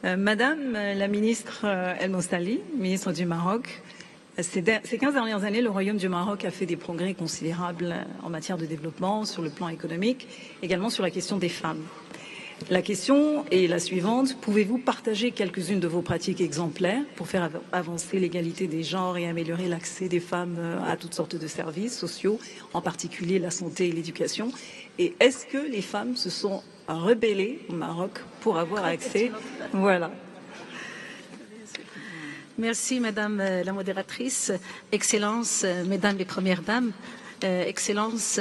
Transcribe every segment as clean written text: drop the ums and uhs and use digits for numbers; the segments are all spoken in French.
Madame la ministre El Mostali, ministre du Maroc, ces 15 dernières années, le Royaume du Maroc a fait des progrès considérables en matière de développement, sur le plan économique, également sur la question des femmes. La question est la suivante. Pouvez-vous partager quelques-unes de vos pratiques exemplaires pour faire avancer l'égalité des genres et améliorer l'accès des femmes à toutes sortes de services sociaux, en particulier la santé et l'éducation? Et est-ce que les femmes se sont rebellées au Maroc pour avoir accès? Voilà. Merci Madame la modératrice, Excellences, Mesdames les Premières Dames, Excellences,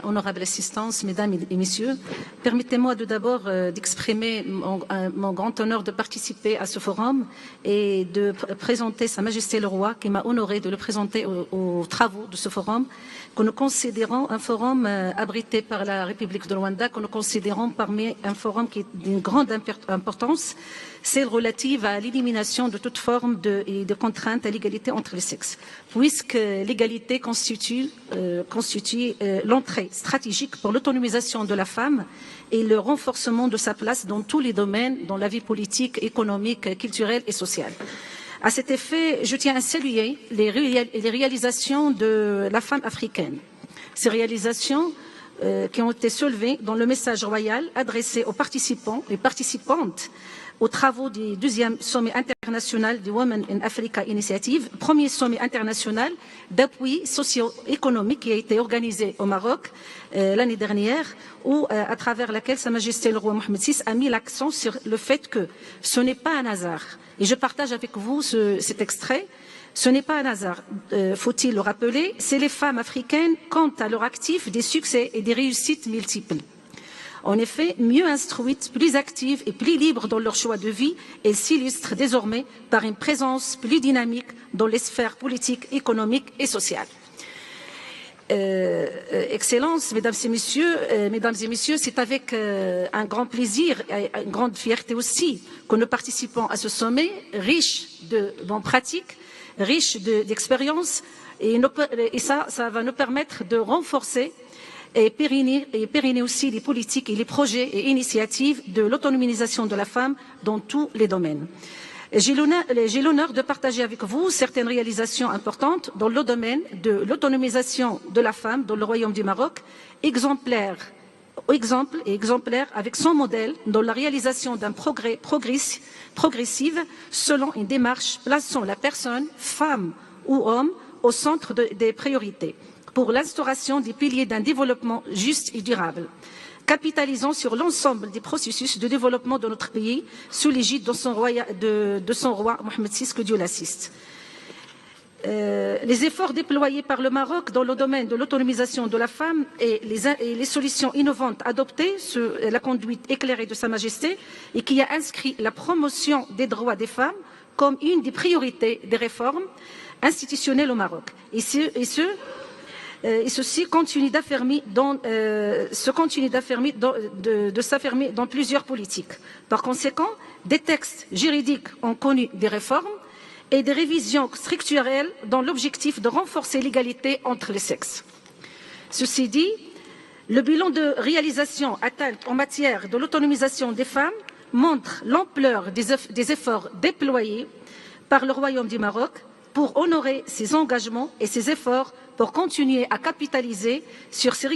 honorable assistance, Mesdames et Messieurs, permettez-moi tout d'abord d'exprimer mon grand honneur de participer à ce forum et de présenter Sa Majesté le Roi qui m'a honoré de le présenter aux travaux de ce forum que nous considérons un forum abrité par la République de Rwanda, que nous considérons parmi un forum qui est d'une grande importance, celle relative à l'élimination de toute forme de contrainte à l'égalité entre les sexes, puisque l'égalité constitue l'entrée stratégique pour l'autonomisation de la femme et le renforcement de sa place dans tous les domaines, dans la vie politique, économique, culturelle et sociale. À cet effet, je tiens à saluer les réalisations de la femme africaine. Ces réalisations qui ont été soulevées dans le message royal adressé aux participants et participantes aux travaux du 2e sommet international du Women in Africa Initiative, premier sommet international d'appui socio-économique qui a été organisé au Maroc l'année dernière, où, à travers laquelle Sa Majesté le Roi Mohammed VI a mis l'accent sur le fait que ce n'est pas un hasard. Et je partage avec vous cet extrait. Ce n'est pas un hasard, faut-il le rappeler, c'est les femmes africaines comptent à leur actif des succès et des réussites multiples. En effet, mieux instruites, plus actives et plus libres dans leur choix de vie, elles s'illustrent désormais par une présence plus dynamique dans les sphères politiques, économiques et sociales. Excellences, Mesdames et Messieurs, c'est avec un grand plaisir et une grande fierté aussi que nous participons à ce sommet riche de bonnes pratiques, riche d'expériences, et ça va nous permettre de renforcer et pérenner aussi les politiques et les projets et initiatives de l'autonomisation de la femme dans tous les domaines. J'ai l'honneur de partager avec vous certaines réalisations importantes dans le domaine de l'autonomisation de la femme dans le Royaume du Maroc, exemplaire avec son modèle dans la réalisation d'un progrès progressif selon une démarche plaçant la personne, femme ou homme, au centre des priorités, pour l'instauration des piliers d'un développement juste et durable, capitalisant sur l'ensemble des processus de développement de notre pays sous l'égide de son roi Mohammed VI, que Dieu l'assiste. Les efforts déployés par le Maroc dans le domaine de l'autonomisation de la femme et les solutions innovantes adoptées sous la conduite éclairée de Sa Majesté et qui a inscrit la promotion des droits des femmes comme une des priorités des réformes institutionnelles au Maroc. Et ceci continue d'affirmer de s'affirmer dans plusieurs politiques. Par conséquent, des textes juridiques ont connu des réformes et des révisions structurelles dans l'objectif de renforcer l'égalité entre les sexes. Ceci dit, le bilan de réalisation atteint en matière de l'autonomisation des femmes montre l'ampleur des efforts déployés par le Royaume du Maroc pour honorer ses engagements et ses efforts pour continuer à capitaliser sur ces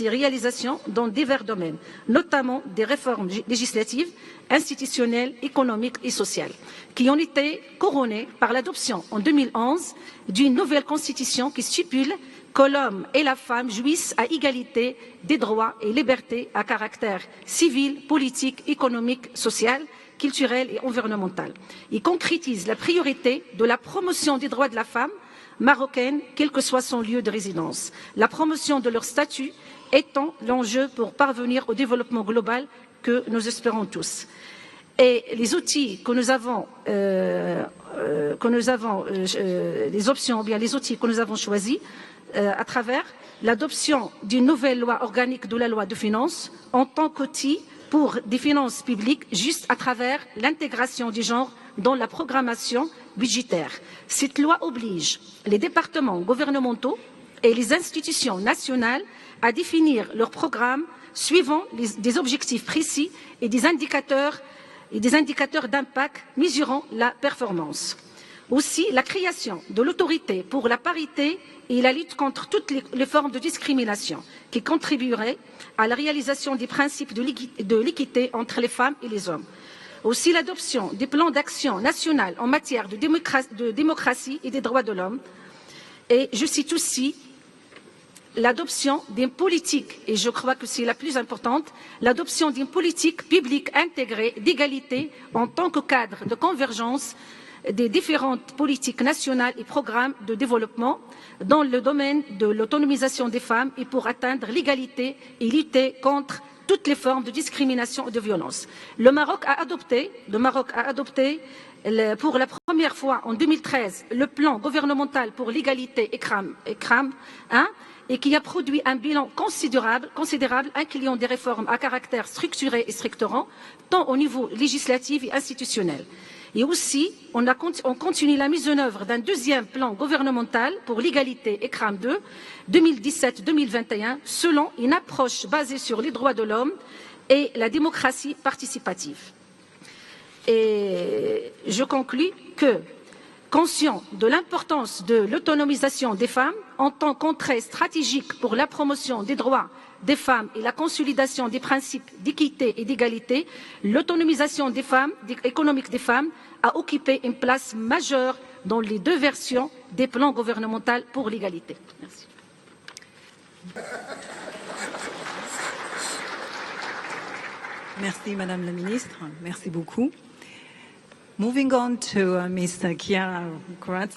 réalisations dans divers domaines, notamment des réformes législatives, institutionnelles, économiques et sociales, qui ont été couronnées par l'adoption en 2011 d'une nouvelle constitution qui stipule que l'homme et la femme jouissent à égalité des droits et libertés à caractère civil, politique, économique, social, culturel et environnemental. Il concrétise la priorité de la promotion des droits de la femme marocaine, quel que soit son lieu de résidence, la promotion de leur statut étant l'enjeu pour parvenir au développement global que nous espérons tous. Et les outils que nous avons, les options ou bien les outils que nous avons choisis à travers l'adoption d'une nouvelle loi organique de la loi de finances en tant qu'outil pour des finances publiques juste à travers l'intégration du genre dans la programmation budgétaire. Cette loi oblige les départements gouvernementaux et les institutions nationales à définir leurs programmes suivant des objectifs précis et des indicateurs et des indicateurs d'impact mesurant la performance. Aussi, la création de l'autorité pour la parité et la lutte contre toutes les formes de discrimination qui contribueraient à la réalisation des principes de l'équité entre les femmes et les hommes. Aussi, l'adoption des plans d'action national en matière de démocratie et des droits de l'homme. Et je cite aussi l'adoption d'une politique, et je crois que c'est la plus importante, l'adoption d'une politique publique intégrée d'égalité en tant que cadre de convergence des différentes politiques nationales et programmes de développement dans le domaine de l'autonomisation des femmes et pour atteindre l'égalité et lutter contre toutes les formes de discrimination et de violence. Le Maroc a adopté pour la première fois en 2013 le plan gouvernemental pour l'égalité ECRAM 1 et qui a produit un bilan considérable incluant des réformes à caractère structuré et structurant tant au niveau législatif et institutionnel. Et aussi, on continue la mise en œuvre d'un deuxième plan gouvernemental pour l'égalité ECRAM 2, 2017-2021, selon une approche basée sur les droits de l'homme et la démocratie participative. Et je conclus que, conscient de l'importance de l'autonomisation des femmes en tant qu'entrée stratégique pour la promotion des droits des femmes et la consolidation des principes d'équité et d'égalité, l'autonomisation des femmes, économique des femmes, a occupé une place majeure dans les deux versions des plans gouvernementaux pour l'égalité. Merci. Merci, Madame la Ministre. Merci beaucoup. Moving on to Mr. Chiara Corazza.